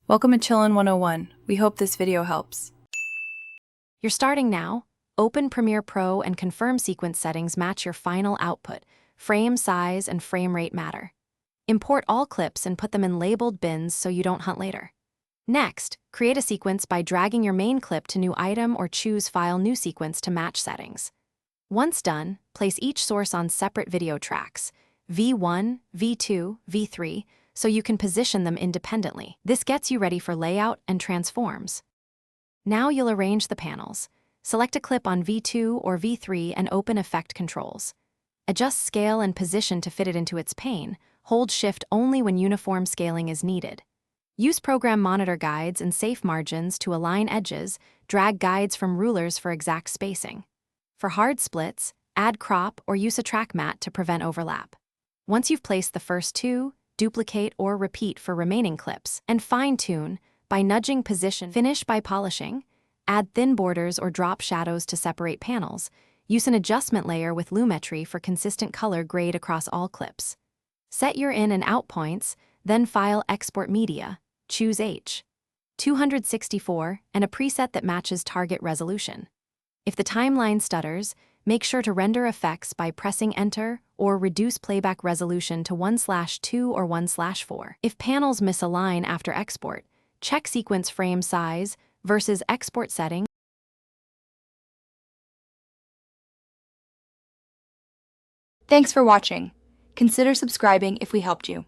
Welcome to Chillin' 101. We hope this video helps. You're starting now. Open Premiere Pro and confirm sequence settings match your final output. Frame size and frame rate matter. Import all clips and put them in labeled bins so you don't hunt later. Next, create a sequence by dragging your main clip to new item or choose File New Sequence to match settings. Once done, place each source on separate video tracks, V1, V2, V3, so you can position them independently. This gets you ready for layout and transforms. Now you'll arrange the panels. Select a clip on V2 or V3 and open Effect Controls. Adjust scale and position to fit it into its pane. Hold Shift only when uniform scaling is needed. Use Program Monitor guides and safe margins to align edges. Drag guides from rulers for exact spacing. For hard splits, add crop or use a track mat to prevent overlap. Once you've placed the first two, duplicate or repeat for remaining clips, and fine-tune by nudging position. Finish by polishing. Add thin borders or drop shadows to separate panels. Use an adjustment layer with Lumetri for consistent color grade across all clips. Set your in and out points, then file Export Media. Choose H. 264 and a preset that matches target resolution. If the timeline stutters, make sure to render effects by pressing Enter or reduce playback resolution to 1/2 or 1/4. If panels misalign after export, check sequence frame size versus export setting. Thanks for watching. Consider subscribing if we helped you.